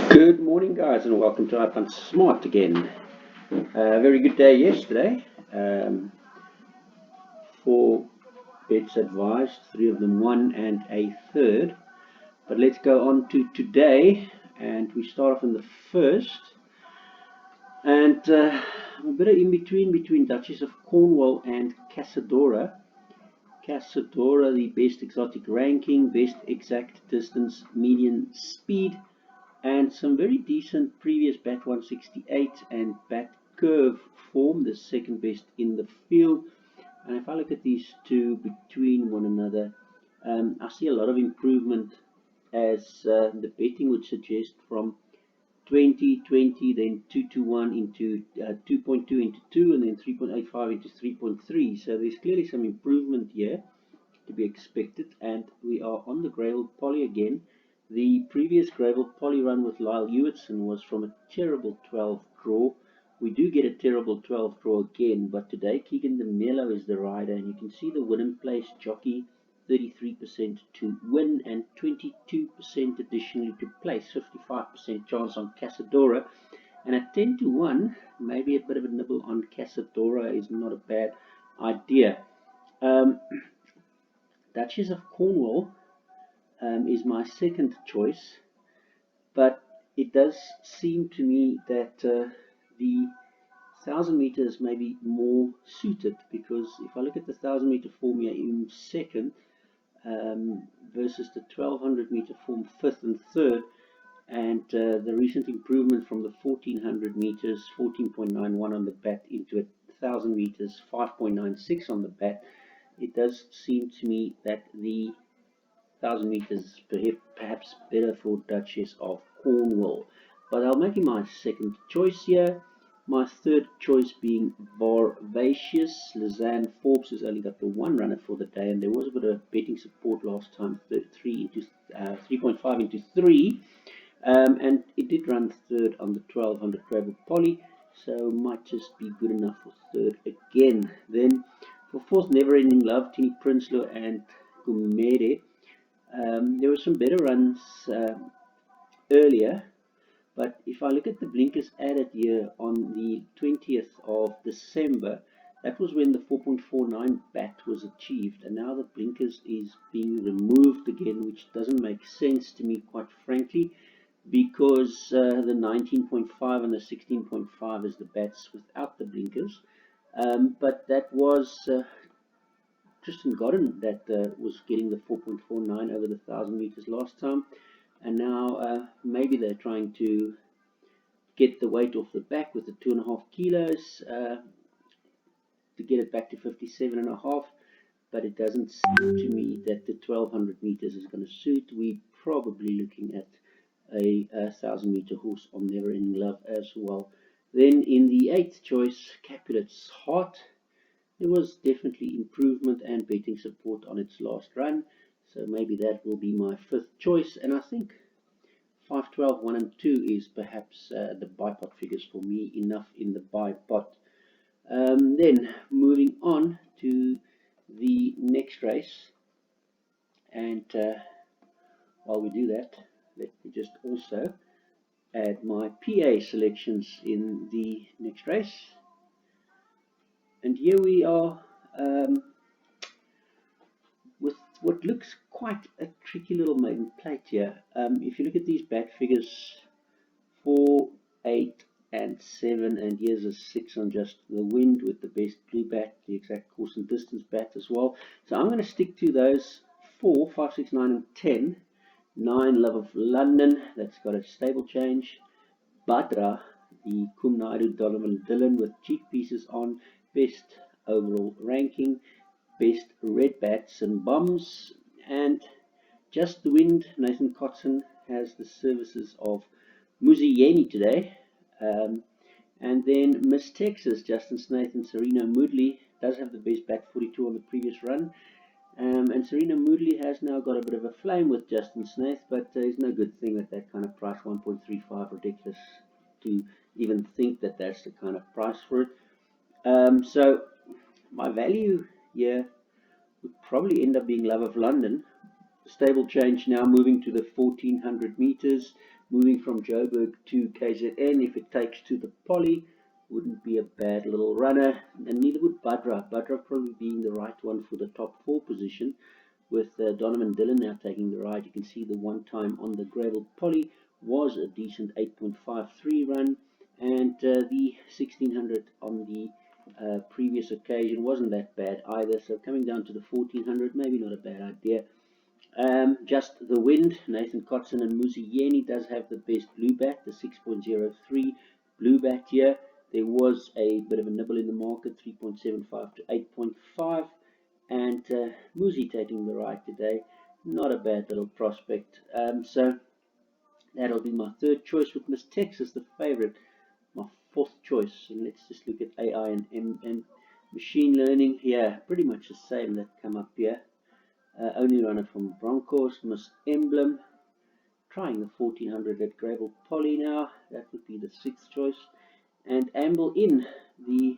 Good morning, guys, and welcome to iPunt Smart again. Very good day yesterday. Four bets advised, three of them won and a third. But let's go on to today, and we start off in the first. And I'm a bit of in between Duchess of Cornwall and Casadora. Casadora, the best exotic ranking, best exact distance, median speed, and some very decent previous bat 168 and bat curve form, the second best in the field. And if I look at these two between one another, I see a lot of improvement as the betting would suggest, from 20, then 2-1 into 2.2 into 2, and then 3.85 into 3.3. So there's clearly some improvement here to be expected, and we are on the Greyville Poly again. The previous Greyville Poly run with Lyle Hewitson was from a terrible 12 draw. We do get a terrible 12 draw again, but today Keegan de Mello is the rider, and you can see the win in place jockey 33% to win and 22% additionally to place, 55% chance on Casadora. And at 10-1, maybe a bit of a nibble on Casadora is not a bad idea. Duchess of Cornwall is my second choice, but it does seem to me that the 1000 meters may be more suited, because if I look at the 1000 meter form here in second versus the 1200 meter form fifth and third, and the recent improvement from the 1400 meters 14.91 on the bat into 1000 meters 5.96 on the bat, it does seem to me that the 1000 meters perhaps better for Duchess of Cornwall. But I'll make it my second choice here. My third choice being Varvacious. Lizanne Forbes has only got the one runner for the day, and there was a bit of betting support last time, 3.5 into 3. And it did run third on the 1200 Greyville Poly, so might just be good enough for third again. Then for fourth, Never Ending Love, Tini Prinsloo and Gumede. There were some better runs earlier, but if I look at the blinkers added here on the 20th of December, that was when the 4.49 bat was achieved, and now the blinkers is being removed again, which doesn't make sense to me, quite frankly, because the 19.5 and the 16.5 is the bats without the blinkers. But that was Tristan Godden that was getting the 4.49 over the 1000 meters last time, and now maybe they're trying to get the weight off the back with the 2.5 kilos to get it back to 57.5. But it doesn't seem to me that the 1200 meters is going to suit. We're probably looking at a 1000 meter horse on Never Ending Love as well. Then in the eighth choice, Capulet's Heart, there was definitely improvement and betting support on its last run, so maybe that will be my fifth choice. And I think 5, 12, 1 and 2 is perhaps the buy pot figures for me, enough in the buy pot. Then moving on to the next race, and while we do that, let me just also add my PA selections in the next race. And here we are with what looks quite a tricky little maiden plate here. If you look at these bat figures, 4, 8 and 7, and here's a 6 on Just the Wind with the best blue bat, the exact course and distance bat as well. So I'm going to stick to those 4, 5, 6, 9 and 10. 9, Love of London, that's got a stable change. Badra, the Kumnaidu Donovan Dillon with cheek pieces on, best overall ranking, best red bats and bums. And Just the Wind, Nathan Cotson has the services of Muzieni today. And then Miss Texas, Justin Snaith and Serena Moodley, does have the best bat 42 on the previous run. And Serena Moodley has now got a bit of a flame with Justin Snaith, but it's no good thing at that kind of price, 1.35, ridiculous to even think that that's the kind of price for it. So my value here would probably end up being Love of London, stable change now, moving to the 1400 meters, moving from Joburg to KZN. If it takes to the poly, wouldn't be a bad little runner, and neither would Badra. Badra probably being the right one for the top 4 position, with Donovan Dillon now taking the ride. You can see the one time on the Greyville poly was a decent 8.53 run, and the 1600 on the previous occasion wasn't that bad either. So coming down to the 1400, maybe not a bad idea. Just the wind, Nathan Kotson and Musi Yeni does have the best blue bat, the 6.03 blue bat here. There was a bit of a nibble in the market, 3.75 to 8.5, and Musi taking the ride today. Not a bad little prospect. So that'll be my third choice, with Miss Texas the favorite, my fourth choice. And let's just look at AI and machine learning here. Pretty much the same that come up here. Only runner from Broncos, Miss Emblem, trying the 1400 at Greyville Poly now. That would be the sixth choice. And Amble in, the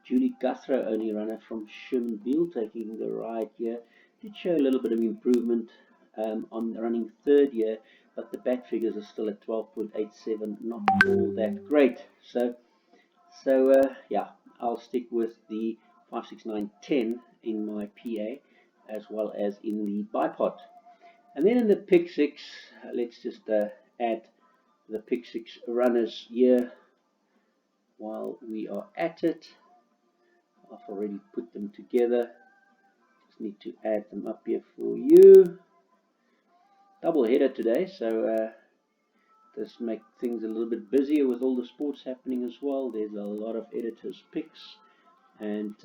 Julie Guthrow only runner from Shermanville, taking the ride here. Did show a little bit of improvement on running third year, but the bat figures are still at 12.87, not all that great. So yeah, I'll stick with the 5, 6, 9, 10 in my PA, as well as in the bipod. And then in the pick 6, let's just add the pick 6 runners here while we are at it. I've already put them together. Just need to add them up here for you. Double header today, so this makes things a little bit busier with all the sports happening as well. There's a lot of editors' picks, and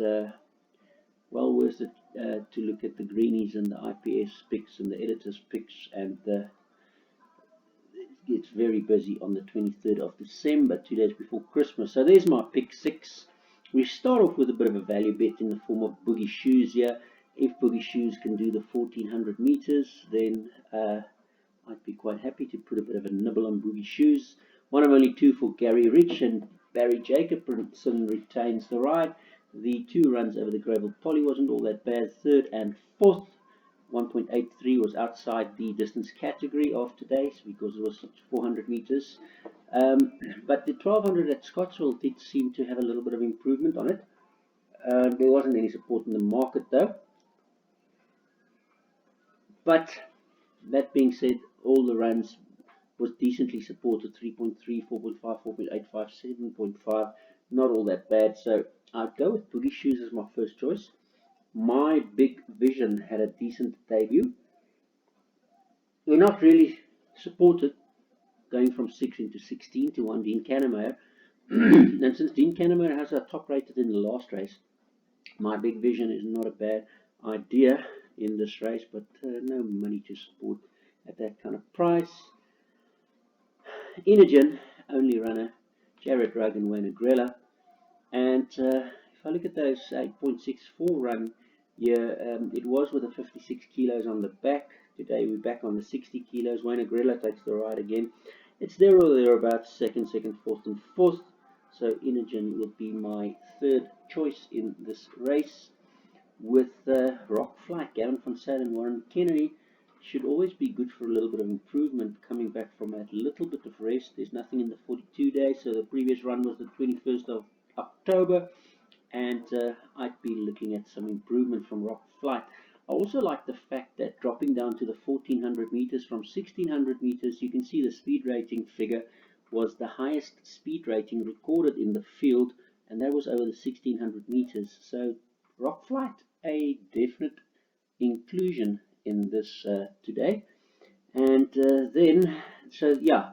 well worth it to look at the greenies and the IPS picks and the editors' picks, and it gets very busy on the 23rd of December, 2 days before Christmas. So there's my pick 6. We start off with a bit of a value bet in the form of Boogie Shoes here. If Boogie Shoes can do the 1400 meters, then I'd be quite happy to put a bit of a nibble on Boogie Shoes. One of only 2 for Gary Rich, and Barry Jacobson retains the ride. The 2 runs over the Greyville Poly wasn't all that bad. Third and fourth, 1.83 was outside the distance category of today because it was 400 meters. But the 1200 at Scottsville did seem to have a little bit of improvement on it. There wasn't any support in the market though. But that being said, all the runs was decently supported, 3.3, 4.5, 4.85, 7.5, not all that bad. So I'd go with Boogie Shoes as my first choice. My Big Vision had a decent debut. We're not really supported, going from 6 into 16 to 1 Dean Cannemeyer. And since Dean Cannemeyer has a top rated in the last race, My Big Vision is not a bad idea in this race, but no money to support at that kind of price. Inogen, only runner, Jared Rugg and Wayne Agrella. And if I look at those 8.64 run here, it was with the 56 kilos on the back. Today we're back on the 60 kilos. Wayne Agrella takes the ride again. It's there or thereabouts, second, fourth, and fourth. So Inogen would be my third choice in this race. With Rock Flight, Gavin van Sail and Warren Kennedy should always be good for a little bit of improvement, coming back from a little bit of rest. There's nothing in the 42 days, so the previous run was the 21st of October, and I'd be looking at some improvement from Rock Flight. I also like the fact that dropping down to the 1400 meters from 1600 meters, you can see the speed rating figure was the highest speed rating recorded in the field, and that was over the 1600 meters. So Rock Flight, a definite inclusion in this today. And then, so yeah,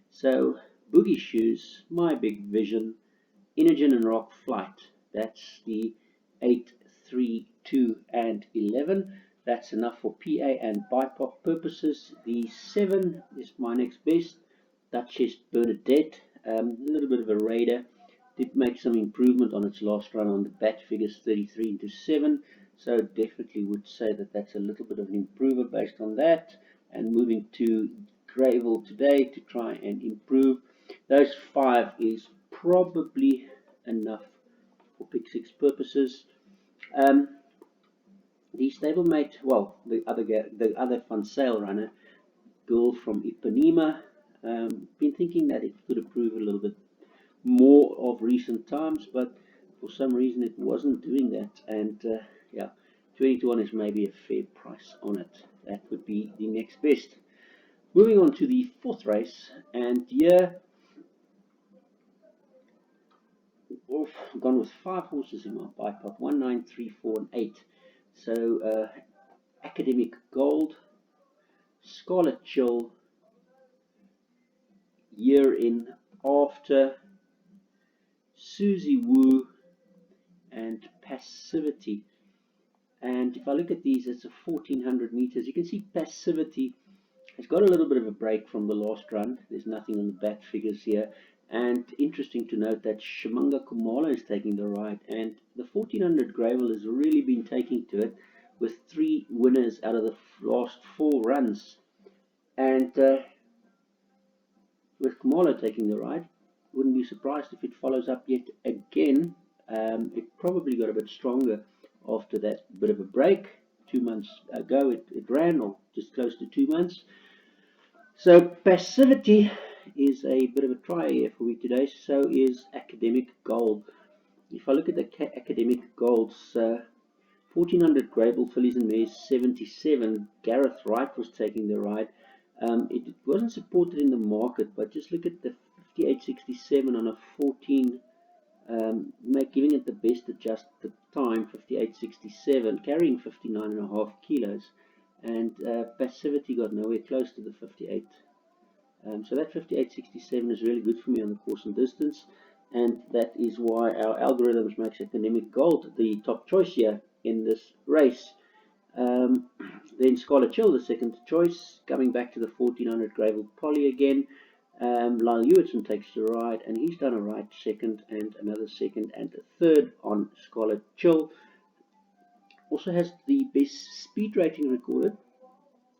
so Boogie Shoes, My Big Vision, Inogen and Rock Flight. That's the 8, 3, 2, and 11. That's enough for PA and BIPOC purposes. The 7 is my next best, Duchess Bernadette, a little bit of a raider. Did make some improvement on its last run on the bat figures, 33 into 7. So definitely would say that that's a little bit of an improver based on that. And moving to Greyville today to try and improve. Those 5 is probably enough for pick 6 purposes. The stablemate, well, the other fun sale runner, girl from Ipanema, been thinking that it could improve a little bit more of recent times, but for some reason it wasn't doing that. And yeah, 20 to 1 is maybe a fair price on it. That would be the next best. Moving on to the fourth race, and here I've gone with 5 horses in my bike pot: 1, 9, 3, 4, and 8. So Academic Gold, Scarlet Chill, Year in After, Susie Woo, and Passivity. And if I look at these, it's a 1400 meters. You can see Passivity has got a little bit of a break from the last run. There's nothing on the bat figures here. And interesting to note that Shimanga Kumalo is taking the ride, and the 1400 Greyville has really been taking to it with 3 winners out of the last 4 runs. And with Kumalo taking the ride, wouldn't be surprised if it follows up yet again. It probably got a bit stronger after that bit of a break. 2 months ago it ran, or just close to 2 months. So Passivity is a bit of a try here for me today. So is Academic Gold. If I look at the Academic Golds, 1400 Greyville fillies and mares 77. Gareth Wright was taking the ride. It wasn't supported in the market, but just look at the 58.67 on a 14, giving it the best adjusted time, 58.67, carrying 59.5 kilos, and Passivity got nowhere close to the 58. So that 58.67 is really good for me on the course and distance, and that is why our algorithms makes Academic Gold the top choice here in this race. Then Scarlet Chill, the second choice, coming back to the 1400 Greyville Polly again. Lyle Hewitson takes the ride, and he's done a right second and another second and a third on Scarlet Chill. Also has the best speed rating recorded,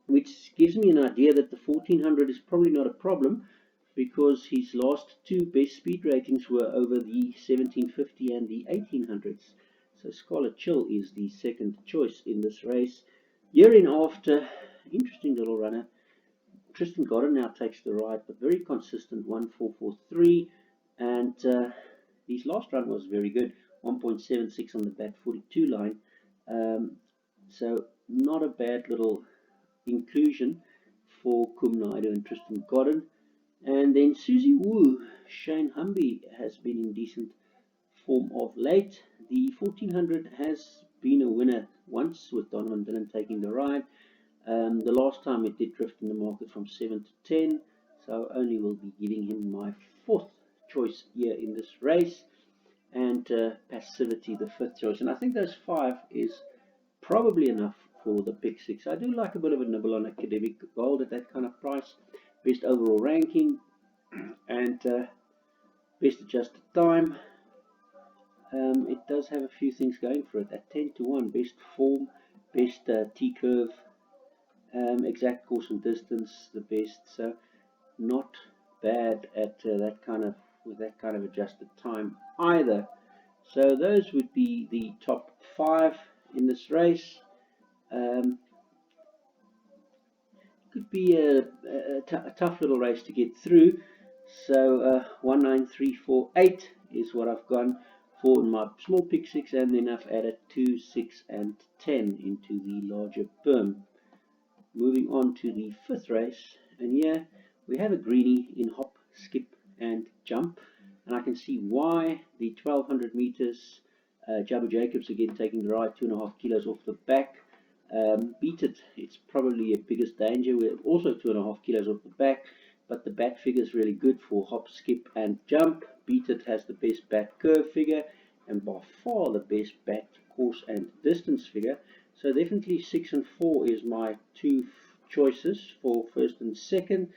which gives me an idea that the 1400 is probably not a problem, because his last 2 best speed ratings were over the 1750 and the 1800s. So Scarlet Chill is the second choice in this race. Year in After, interesting little runner. Tristan Godden now takes the ride, but very consistent, 1443, and his last run was very good, 1.76 on the bat 42 line. So not a bad little inclusion for Kum Naidu and Tristan Godden. And then Susie Woo, Shane Humby has been in decent form of late. The 1400 has been a winner once, with Donovan Dillon taking the ride. The last time it did drift in the market from 7 to 10, so I only will be giving him my 4th choice here in this race, and Passivity the 5th choice. And I think those 5 is probably enough for the pick 6. I do like a bit of a nibble on Academic Gold at that kind of price. Best overall ranking, and best adjusted time. It does have a few things going for it. At 10 to 1, best form, best T-curve, exact course and distance, the best. So not bad at with that kind of adjusted time either. So those would be the top 5 in this race. Could be a tough little race to get through. So 1, 9, 3, 4, 8 is what I've gone for in my small pick 6, and then I've added 2, 6, and 10 into the larger perm. Moving on to the 5th race, and here we have a greenie in hop, skip, and jump, and I can see why. The 1200 meters, Jabu Jacobs again taking the ride, 2.5 kilos off the back. Beat It, it's probably a biggest danger. We're also 2.5 kilos off the back, but the bat figure is really good for hop, skip, and jump. Beat It has the best bat curve figure, and by far the best bat course and distance figure. So definitely 6 and 4 is my 2 choices for 1st and 2nd.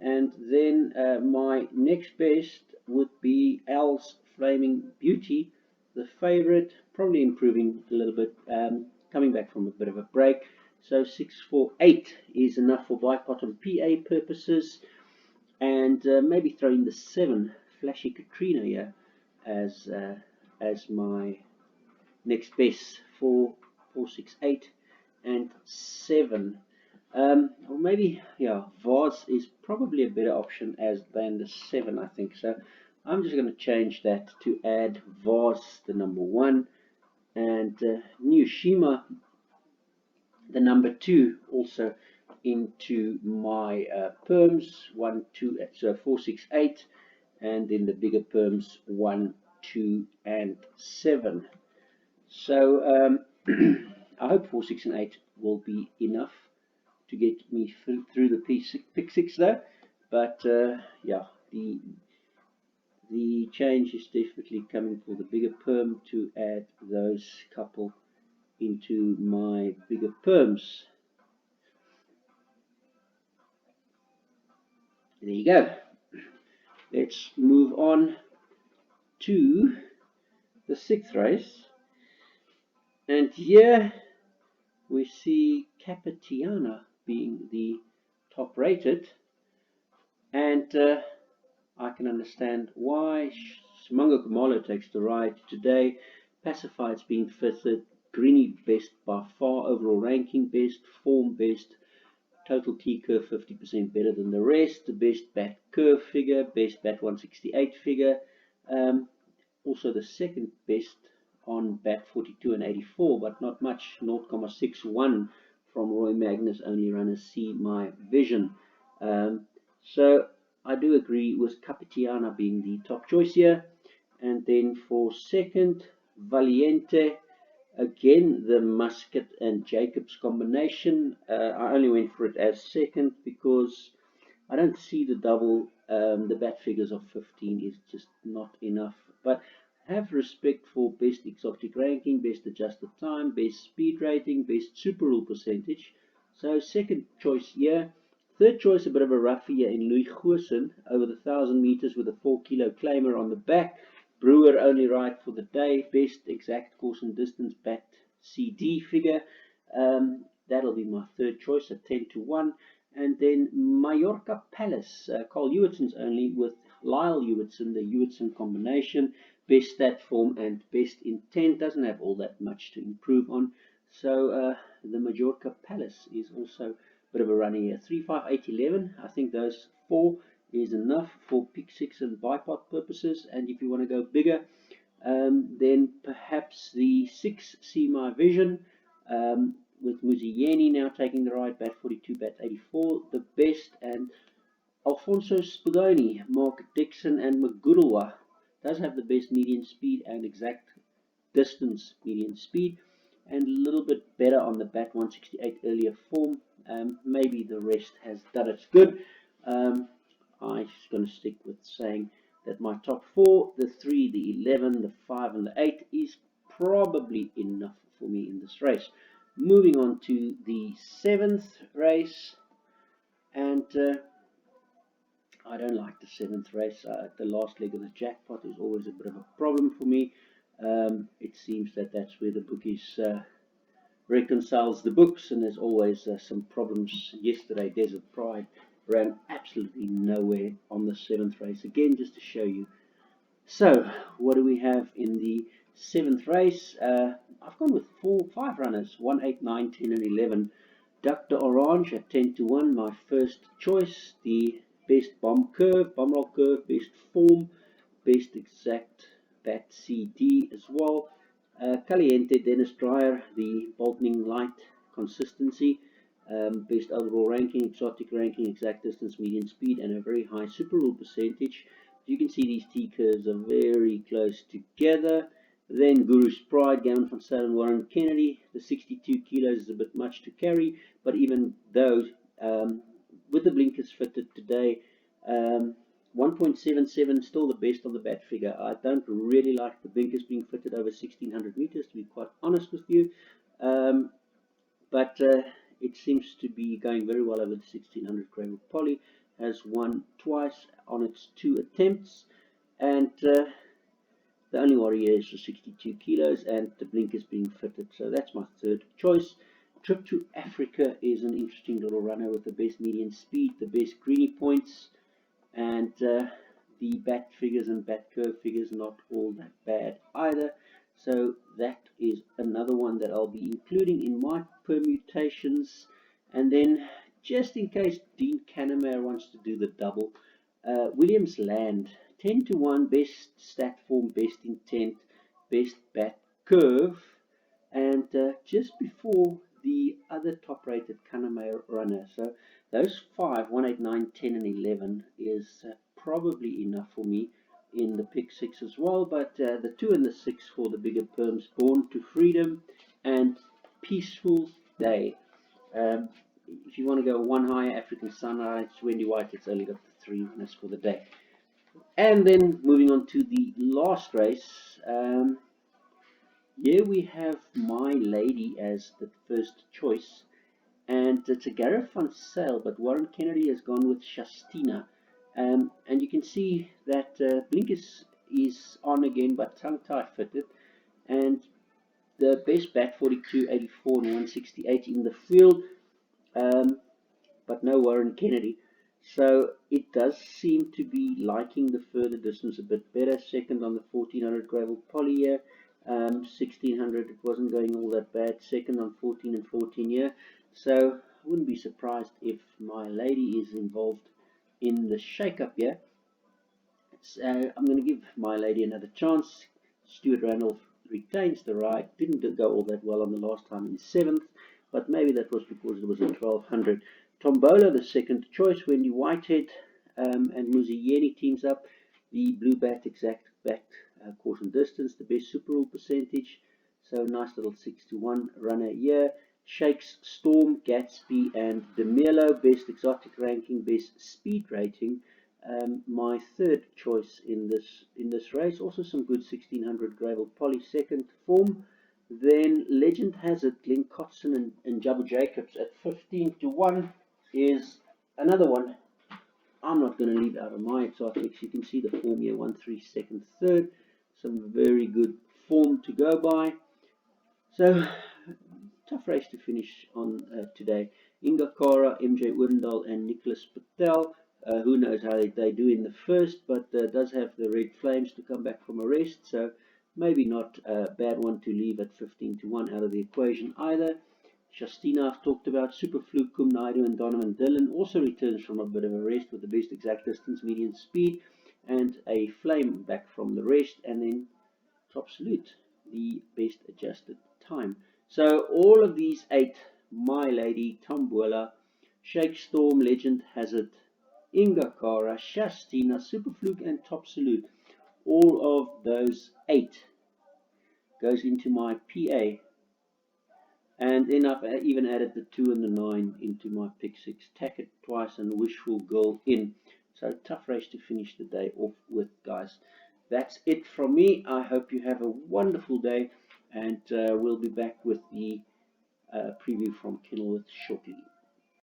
And then my next best would be Al's Flaming Beauty, the favorite, probably improving a little bit, coming back from a bit of a break. So 6, 4, 8 is enough for bike bottom PA purposes, and maybe throw in the 7, Flashy Katrina here, as my next best for 4, 6, 8, and 7. Or maybe, yeah, Vase is probably a better option than the 7, I think. So I'm just going to change that to add Vase, the number 1, and Newshima, the number 2, also into my perms, 1, 2, so 4, 6, 8, and then the bigger perms 1, 2, and 7. So I hope 4, 6, and 8 will be enough to get me through the pick 6 though. But yeah, the change is definitely coming for the bigger perm to add those couple into my bigger perms. There you go. Let's move on to the 6th race. And here we see Capitiana being the top rated. And I can understand why. Simango Kumalo takes the ride today. Pacified's been fitted. Greeny best by far. Overall ranking best. Form best. Total T-curve 50% better than the rest. The best bat curve figure. Best bat 168 figure. Also the second best on bat 42 and 84, but not much. 0.61 from Roy Magnus. Only runners see my vision. So I do agree with Capitiana being the top choice here. And then for second, Valiente. Again, the Muscat and Jacobs combination. I only went for it as second because I don't see the double. The bat figures of 15 is just not enough. But have respect for best exotic ranking, best adjusted time, best speed rating, best super rule percentage. So second choice here. Third choice, a bit of a roughie here in Louis Goosen over the 1,000 meters with a 4-kilo claimer on the back. Brewer only ride for the day. Best exact course and distance bat CD figure. That'll be my third choice at 10-1. And then Mallorca Palace, Carl Hewittson's only with Lyle Hewitson, the Hewitson combination. Best stat form and best intent. Doesn't have all that much to improve on. So the Mallorca Palace is also a bit of a runner here. 3, 5, 8, 11. I think those 4 is enough for pick 6 and bipod purposes. And if you want to go bigger, then perhaps the 6 See My Vision, with Muzieni now taking the ride, bat 42, bat 84, the best, and Alfonso Spigoni, Mark Dixon, and Magurua does have the best median speed and exact distance median speed, and a little bit better on the bat 168 earlier form. Maybe the rest has done its good. I'm just going to stick with saying that my top 4, the 3, the 11, the 5, and the 8 is probably enough for me in this race. Moving on to the 7th race, and I don't like the 7th race. The last leg of the jackpot is always a bit of a problem for me. It seems that that's where the bookies reconciles the books, and there's always some problems. Yesterday, Desert Pride ran absolutely nowhere on the 7th race. Again, just to show you. So, what do we have in the 7th race? I've gone with 5 runners, 1, 8, 9, 10, and 11. Dr. Orange at 10-1, my first choice. The best bomb roll curve, best form, best exact bat CD as well. Caliente, Dennis Dreyer, the Boltoning Light consistency. Best overall ranking, exotic ranking, exact distance, median speed, and a very high super rule percentage. You can see these T curves are very close together. Then Guru's Pride, Gavin van Sale and Warren Kennedy. The 62 kilos is a bit much to carry, but even though with the blinkers fitted today, 1.77 still the best on the bat figure. I don't really like the blinkers being fitted over 1600 meters, to be quite honest with you. But it seems to be going very well over the 1600 Greyville Poly. Has won twice on its 2 attempts, and the only worry is the 62 kilos and the blinkers being fitted. So that's my third choice. Trip to Africa is an interesting little runner with the best median speed, the best greeny points, and the bat figures and bat curve figures not all that bad either. So that is another one that I'll be including in my permutations. And then, just in case Dean Cannemare wants to do the double, Williams Land, 10 to 1, best stat form, best intent, best bat curve, and just before the other top rated Cannemare runner. So those 5, 1, 8, 9, 10, and 11 is probably enough for me in the pick 6 as well, but the 2 and the 6 for the bigger perms, Born to Freedom and Peaceful Day. Um, if you want to go one higher, African Sunrise, Wendy White, it's only got the 3 winners for the day. And then moving on to the last race, here we have My Lady as the first choice, and it's a Gareth van Sale, but Warren Kennedy has gone with Shastina. And you can see that Blink is on again, but tongue tie fitted, and the best bat 42, 84, and 168 in the field, but no Warren Kennedy. So it does seem to be liking the further distance a bit better. Second on the 1400 Greyville Poly here. 1600 it wasn't going all that bad. Second on 14 and 14 here. So I wouldn't be surprised if My Lady is involved in the shake-up here. I'm going to give My Lady another chance. Stuart Randolph retains the ride. Didn't go all that well on the last time in 7th, but maybe that was because it was a 1200. Tombola, the second choice. Wendy Whitehead and Muzieni teams up. The Blue Bat exact back caution distance, the best super rule percentage. So nice little 6 to 1 runner here. Shakes Storm, Gatsby, and DeMelo, best exotic ranking, best speed rating. My third choice in this race. Also some good 1600 Greyville Poly second form. Then Legend has it, Glenn Cotson and Jabu Jacobs at 15 to 1 is another one I'm not going to leave out of my exotics. You can see the form here, 1, 3, second, third. Some very good form to go by. So, tough race to finish on today. Inga Kara, MJ Woodendal, and Nicholas Patel. Who knows how they do in the first, but does have the Red Flames to come back from a rest, so maybe not a bad one to leave at 15 to 1 out of the equation either. Shastina I've talked about. Superfluke, Kum Naidu, and Donovan Dillon also returns from a bit of a rest with the best exact distance, median speed, and a flame back from the rest, and then Top Salute, the best adjusted time. So all of these 8, My Lady, Tombola, Shake Storm, Legend Hazard, Inga Kara, Shastina, Superfluke, and Top Salute, all of those 8 goes into my PA. And then I've even added the 2 and the 9 into my pick 6. Tack it twice and Wishful Girl in. So tough race to finish the day off with, guys. That's it from me. I hope you have a wonderful day, and we'll be back with the preview from Kenilworth shortly.